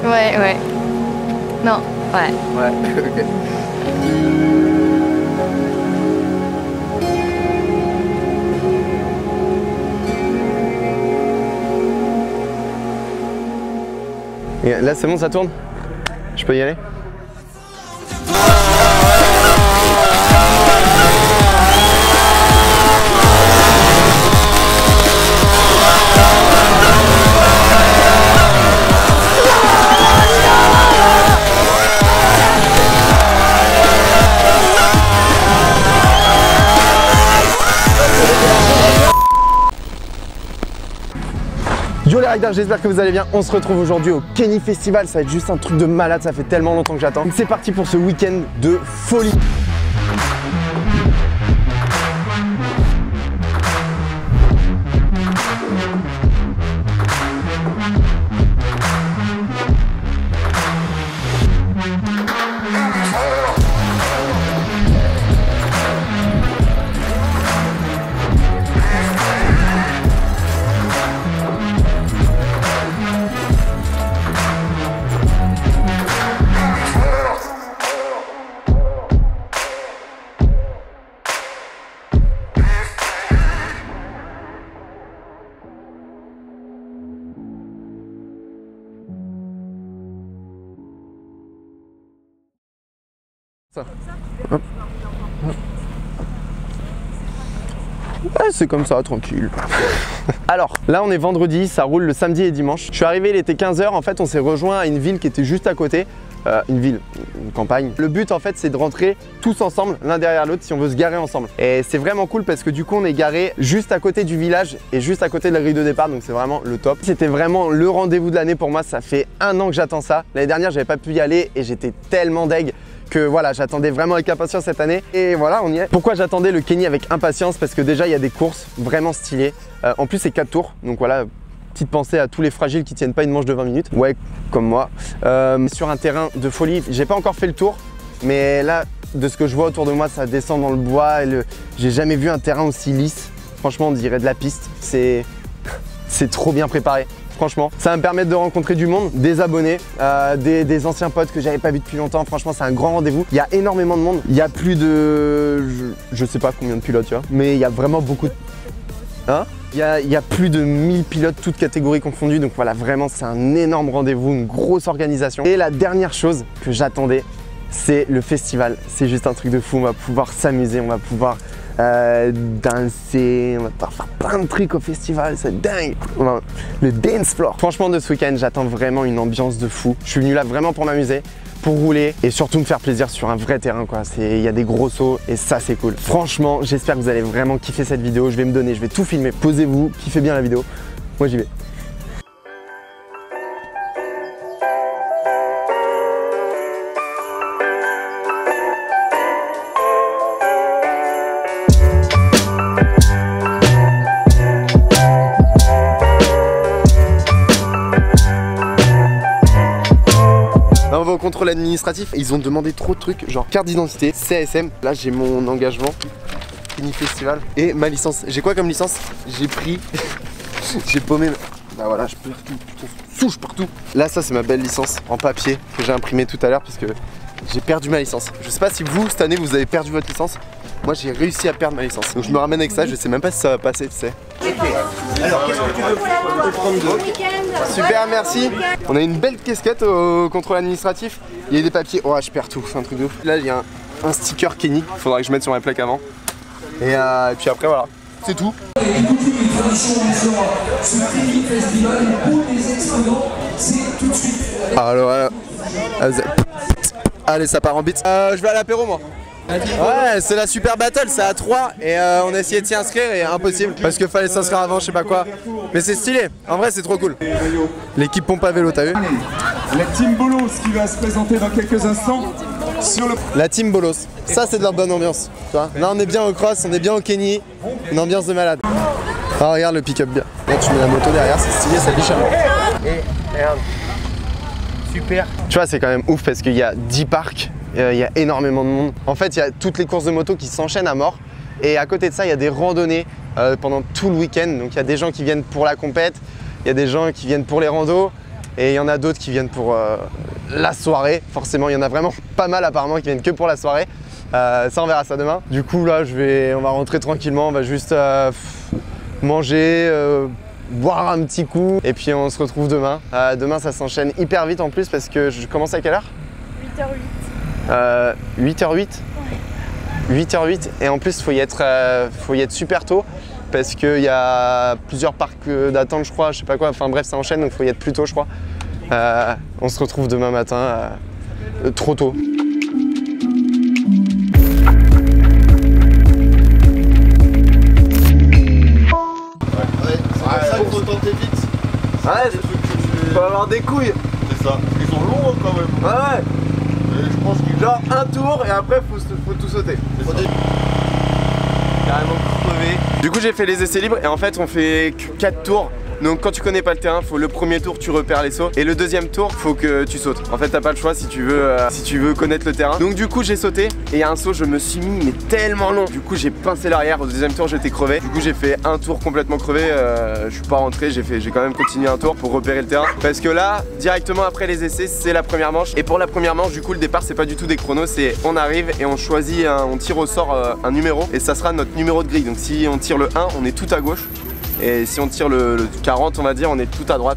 pas? Ouais. Non, ouais. Ouais, ok. Et là c'est bon, ça tourne? Je peux y aller? Yo les riders, j'espère que vous allez bien. On se retrouve aujourd'hui au Kenny Festival. Ça va être juste un truc de malade, ça fait tellement longtemps que j'attends. C'est parti pour ce week-end de folie. Ça. Hop. Ouais, c'est comme ça, tranquille. Alors, là on est vendredi, ça roule le samedi et dimanche. Je suis arrivé, il était 15 h, en fait on s'est rejoint à une ville qui était juste à côté. Une campagne. Le but en fait c'est de rentrer tous ensemble, l'un derrière l'autre, si on veut se garer ensemble. Et c'est vraiment cool parce que du coup on est garé juste à côté du village et juste à côté de la grille de départ, donc c'est vraiment le top. C'était vraiment le rendez-vous de l'année pour moi, ça fait un an que j'attends ça. L'année dernière j'avais pas pu y aller et j'étais tellement deg que voilà, j'attendais vraiment avec impatience cette année. Et voilà, on y est. Pourquoi j'attendais le Kenny avec impatience? Parce que déjà il y a des courses vraiment stylées. En plus c'est 4 tours, donc voilà. Petite pensée à tous les fragiles qui tiennent pas une manche de 20 minutes. Ouais, comme moi. Sur un terrain de folie, j'ai pas encore fait le tour, mais là, de ce que je vois autour de moi, ça descend dans le bois. J'ai jamais vu un terrain aussi lisse. Franchement, on dirait de la piste. C'est trop bien préparé. Franchement, ça va me permettre de rencontrer du monde, des abonnés, des anciens potes que j'avais pas vu depuis longtemps. Franchement, c'est un grand rendez-vous. Il y a énormément de monde. Il y a plus de... Je sais pas combien de pilotes, tu vois, mais il y a vraiment beaucoup de... Hein? Il y a plus de 1000 pilotes, toutes catégories confondues, donc voilà, vraiment c'est un énorme rendez-vous, une grosse organisation. Et la dernière chose que j'attendais, c'est le festival. C'est juste un truc de fou, on va pouvoir s'amuser, on va pouvoir danser, on va pouvoir faire plein de trucs au festival, c'est dingue. Le dance floor. Franchement, de ce week-end, j'attends vraiment une ambiance de fou. Je suis venu là vraiment pour m'amuser, pour rouler et surtout me faire plaisir sur un vrai terrain quoi. Il y a des gros sauts et ça c'est cool. Franchement, j'espère que vous allez vraiment kiffer cette vidéo. Je vais me donner, je vais tout filmer. Posez-vous, kiffez bien la vidéo. Moi j'y vais. Là on va au contrôle administratif, ils ont demandé trop de trucs, genre carte d'identité, CASM, là j'ai mon engagement, Kenny Festival et ma licence. J'ai quoi comme licence? J'ai pris, j'ai paumé, bah voilà, je perds tout, putain, souche partout. Là ça c'est ma belle licence en papier que j'ai imprimé tout à l'heure parce que j'ai perdu ma licence. Je sais pas si vous cette année vous avez perdu votre licence. Moi j'ai réussi à perdre ma licence. Donc je me ramène avec ça, je sais même pas si ça va passer, tu sais. Alors qu'est-ce que tu veux? On peut prendre deux. Super, merci. On a une belle casquette au contrôle administratif. Il y a des papiers. Oh je perds tout, c'est un truc de ouf. Là il y a un sticker Kenny, il faudra que je mette sur ma plaque avant. Et puis après voilà, c'est tout. Alors allez ça part en bits. Je vais à l'apéro moi. Ouais, c'est la super battle, c'est à 3 et on a essayé de s'y inscrire et impossible parce qu'il fallait s'inscrire avant, je sais pas quoi. Mais c'est stylé, en vrai c'est trop cool. L'équipe pompe à vélo, t'as vu? La Team Bolos qui va se présenter dans quelques instants sur le... La Team Bolos, ça c'est de la bonne ambiance, tu vois. Là on est bien au cross, on est bien au Kenny, une ambiance de malade. Ah regarde le pick-up bien. Là tu mets la moto derrière, c'est stylé, ça biche à mort. Et regarde, super. Tu vois c'est quand même ouf parce qu'il y a 10 parcs. Il y a énormément de monde. En fait, il y a toutes les courses de moto qui s'enchaînent à mort. Et à côté de ça, il y a des randonnées pendant tout le week-end. Donc, il y a des gens qui viennent pour la compète, il y a des gens qui viennent pour les randos. Et il y en a d'autres qui viennent pour la soirée. Forcément, il y en a vraiment pas mal apparemment qui viennent que pour la soirée. Ça, on verra ça demain. Du coup, là, on va rentrer tranquillement. On va juste manger, boire un petit coup. Et puis, on se retrouve demain. Demain, ça s'enchaîne hyper vite en plus parce que je commence à quelle heure? 8h08. 8h08 ouais. 8h08. Et en plus, faut y être super tôt. Parce qu'il y a plusieurs parcs d'attente, je crois, je sais pas quoi. Enfin bref, ça enchaîne, donc il faut y être plus tôt, je crois. On se retrouve demain matin, trop tôt. Faut tenter vite. Ouais, faut avoir des couilles. C'est ça. Ils sont longs quand même. Ouais. Et je pense qu'il genre un tour et après faut tout sauter. Carrément crevé. Du coup j'ai fait les essais libres et en fait on fait 4 tours. Donc quand tu connais pas le terrain, faut le premier tour tu repères les sauts et le deuxième tour faut que tu sautes. En fait t'as pas le choix si tu veux connaître le terrain. Donc du coup j'ai sauté et il y a un saut je me suis mis mais tellement long. Du coup j'ai pincé l'arrière, au deuxième tour j'étais crevé. Du coup j'ai fait un tour complètement crevé, je suis pas rentré, j'ai quand même continué un tour pour repérer le terrain. Parce que là directement après les essais c'est la première manche. Et pour la première manche du coup le départ c'est pas du tout des chronos, c'est on arrive et on choisit, on tire au sort un numéro et ça sera notre numéro de grille. Donc si on tire le 1 on est tout à gauche. Et si on tire le 40 on va dire on est tout à droite.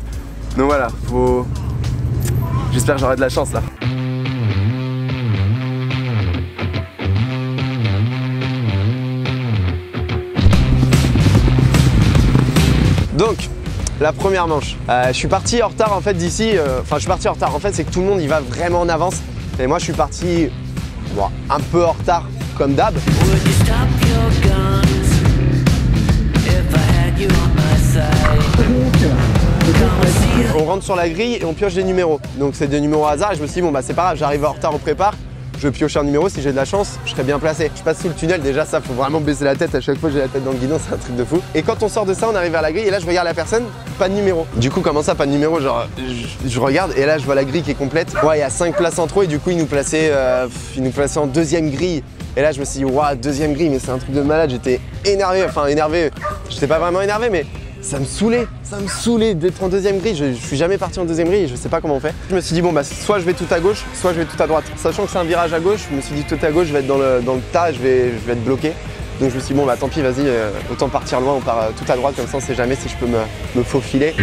Donc voilà, j'espère que j'aurai de la chance là. Donc la première manche, je suis parti en retard en fait d'ici, enfin je suis parti en retard en fait c'est que tout le monde y va vraiment en avance. Et moi je suis parti un peu en retard comme d'hab. On rentre sur la grille et on pioche des numéros. Donc c'est des numéros hasard et je me suis dit bon bah c'est pas grave, j'arrive en retard, on prépare. Je vais piocher un numéro, si j'ai de la chance, je serai bien placé. Je passe sous le tunnel, déjà ça faut vraiment baisser la tête, à chaque fois j'ai la tête dans le guidon, c'est un truc de fou. Et quand on sort de ça, on arrive à la grille et là je regarde la personne, pas de numéro. Du coup comment ça, pas de numéro, genre je regarde et là je vois la grille qui est complète. Ouais, il y a 5 places en trop et du coup ils nous plaçaient en deuxième grille. Et là je me suis dit waouh, deuxième grille, mais c'est un truc de malade, j'étais énervé, j'étais pas vraiment énervé mais ça me saoulait d'être en deuxième grille. Je suis jamais parti en deuxième grille, je sais pas comment on fait. Je me suis dit bon bah soit je vais tout à gauche, soit je vais tout à droite. Sachant que c'est un virage à gauche, je me suis dit tout à gauche, je vais être dans le tas, je vais être bloqué. Donc je me suis dit bon bah tant pis, vas-y, autant partir loin, on part tout à droite, comme ça on sait jamais si je peux me faufiler.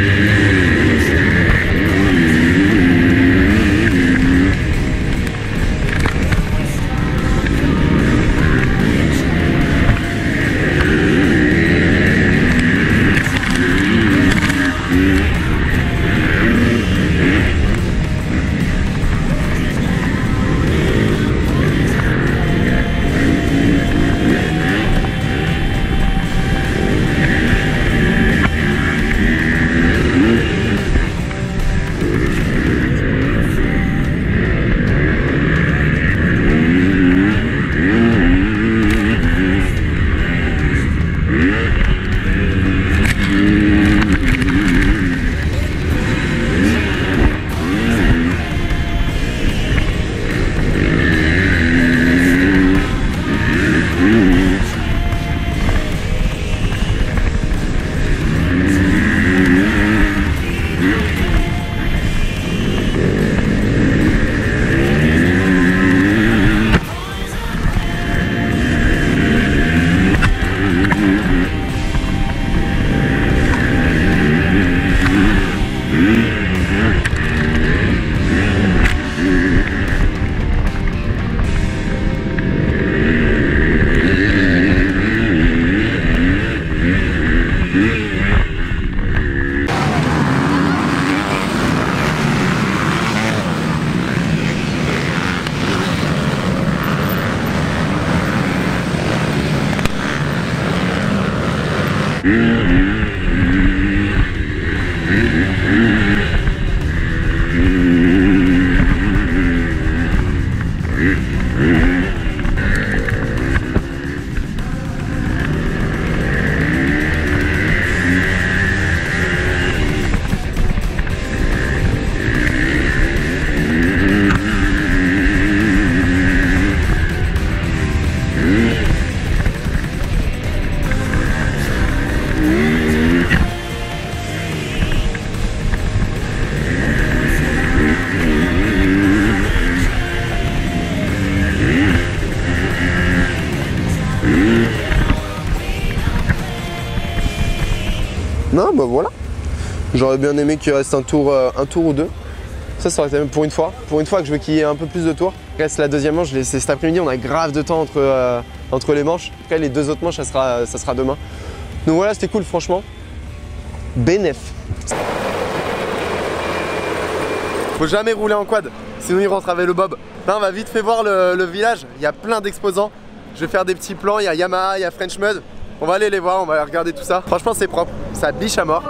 Non, bah voilà. J'aurais bien aimé qu'il reste un tour ou deux. Ça aurait été même pour une fois. Pour une fois que je veux qu'il y ait un peu plus de tours. Il reste la deuxième manche, je l'ai laissé cet après-midi. On a grave de temps entre les manches. Après, les deux autres manches, ça sera demain. Donc voilà, c'était cool, franchement. Bénef. Faut jamais rouler en quad, sinon il rentre avec le bob. Là, on va vite fait voir le village. Il y a plein d'exposants. Je vais faire des petits plans. Il y a Yamaha, il y a French Mud. On va aller les voir, on va regarder tout ça. Franchement, c'est propre. Ça biche à mort.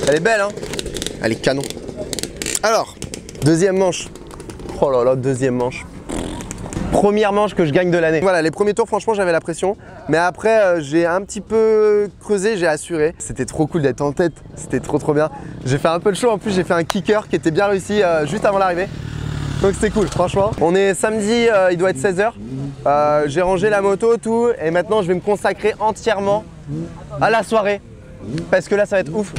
Elle est belle, hein? Elle est canon. Alors, deuxième manche. Oh là là, deuxième manche. Première manche que je gagne de l'année. Voilà, les premiers tours, franchement, j'avais la pression. Mais après, j'ai un petit peu creusé, j'ai assuré. C'était trop cool d'être en tête. C'était trop bien. J'ai fait un peu de show. En plus, j'ai fait un kicker qui était bien réussi juste avant l'arrivée. Donc c'était cool, franchement. On est samedi, il doit être 16 h. J'ai rangé la moto, tout. Et maintenant, je vais me consacrer entièrement à la soirée. Parce que là, ça va être ouf.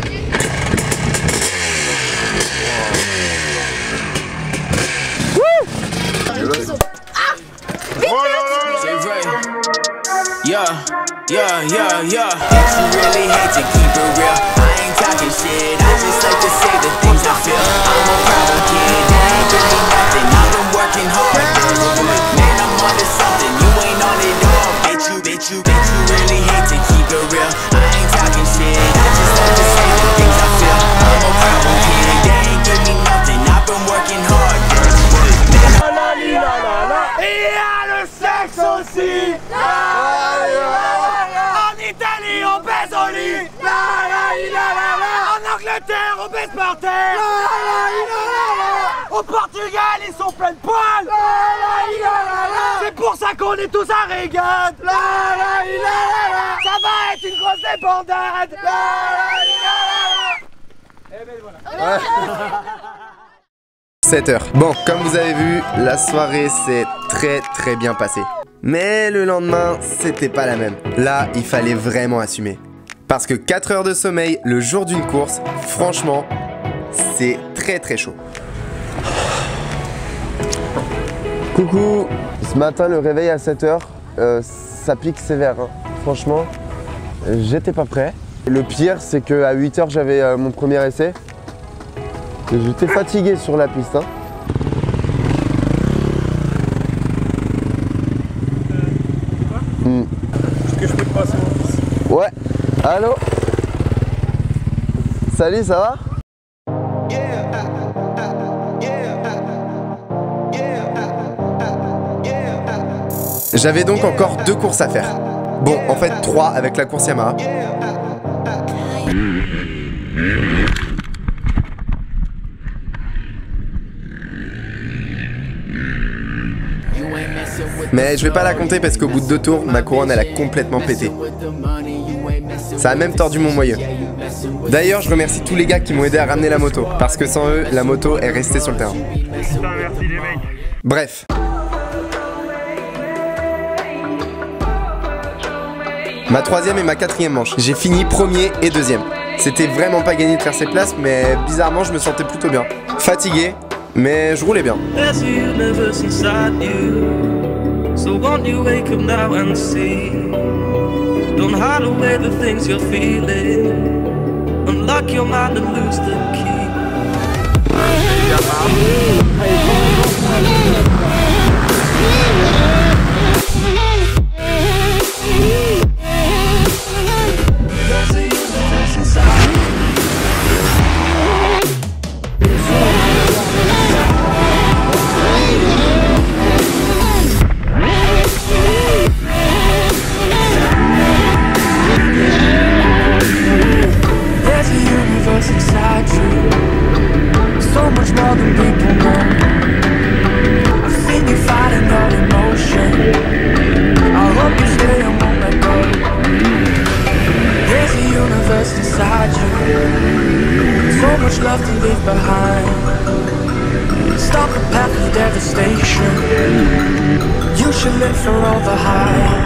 Yeah, yeah, yeah, yeah. Bitch, you really hate to keep it real. I ain't talking shit, I just like to say the things I feel. I'm a problem kid, that ain't really nothing. I've been working hard, man, I'm onto something. You ain't on it all. Bitch, you really hate to keep it real. I ain't talking shit, I just like to say the things I feel. I'm a problem kid, that ain't give me nothing. I've been working hard, Et à le sexe aussi. En Italie on baise au lit. En Angleterre on baise par terre. Au Portugal ils sont pleins de poils. C'est pour ça qu'on est tous à Reagan. Ça va être une grosse débandade. Et ben voilà. 7 h. Bon, comme vous avez vu, la soirée s'est très bien passée. Mais le lendemain, c'était pas la même. Là, il fallait vraiment assumer. Parce que 4 heures de sommeil le jour d'une course, franchement, c'est très chaud. Coucou, ce matin le réveil à 7 h, ça pique sévère. Hein. Franchement, j'étais pas prêt. Le pire, c'est qu'à 8 h, j'avais mon premier essai. J'étais fatigué sur la piste. Hein. Est-ce que je peux te passer mon fils? Ouais. Allô? Salut, ça va? J'avais donc encore 2 courses à faire. Bon, en fait 3 avec la course Yamaha. Mais je vais pas la compter parce qu'au bout de 2 tours, ma couronne elle a complètement pété. Ça a même tordu mon moyeu. D'ailleurs, je remercie tous les gars qui m'ont aidé à ramener la moto, parce que sans eux, la moto est restée sur le terrain. Bref. Ma 3e et ma 4e manche. J'ai fini premier et 2e. C'était vraiment pas gagné de faire ces places, mais bizarrement je me sentais plutôt bien. Fatigué, mais je roulais bien. There's a universe inside you, so won't you wake up now and see? Don't hide away the things you're feeling. Unlock your mind and lose the key. Inside you, so much more than people know. I've seen you fighting all emotion. I hope you stay and won't let go. There's a universe inside you, so much love to leave behind. Stop the path of devastation. You should live for all the highs.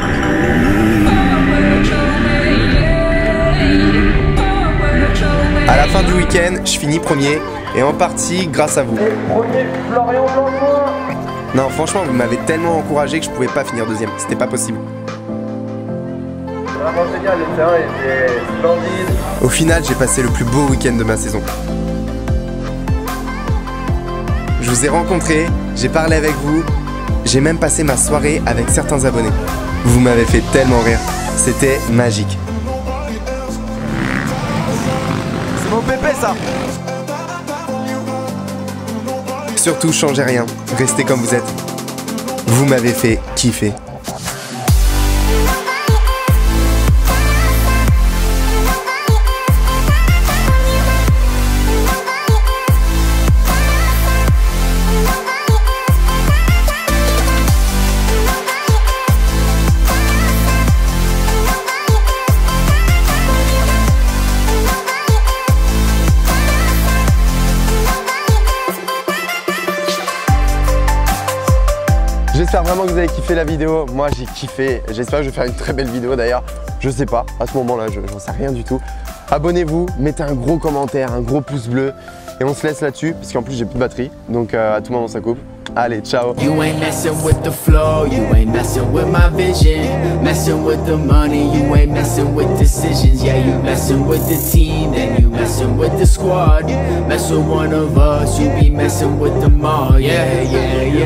À la fin du week-end, je finis premier et en partie grâce à vous. Non, franchement, vous m'avez tellement encouragé que je pouvais pas finir 2e. C'était pas possible. Vraiment génial, le terrain était splendide. Au final, j'ai passé le plus beau week-end de ma saison. Je vous ai rencontré, j'ai parlé avec vous, j'ai même passé ma soirée avec certains abonnés. Vous m'avez fait tellement rire. C'était magique. C'est mon pépé ça. Surtout, changez rien. Restez comme vous êtes. Vous m'avez fait kiffer. J'espère vraiment que vous avez kiffé la vidéo. Moi j'ai kiffé. J'espère que je vais faire une très belle vidéo d'ailleurs. Je sais pas, à ce moment là j'en sais rien du tout. Abonnez-vous, mettez un gros commentaire, un gros pouce bleu. Et on se laisse là-dessus parce qu'en plus j'ai plus de batterie. Donc à tout moment ça coupe. Allez, ciao. You ain't messing with the flow, you ain't messing with my vision. Messing with the money, you ain't messing with decisions. Yeah, you messing with the team, then you messing with the squad. Mess with one of us, you be messing with them all. Yeah, yeah, yeah.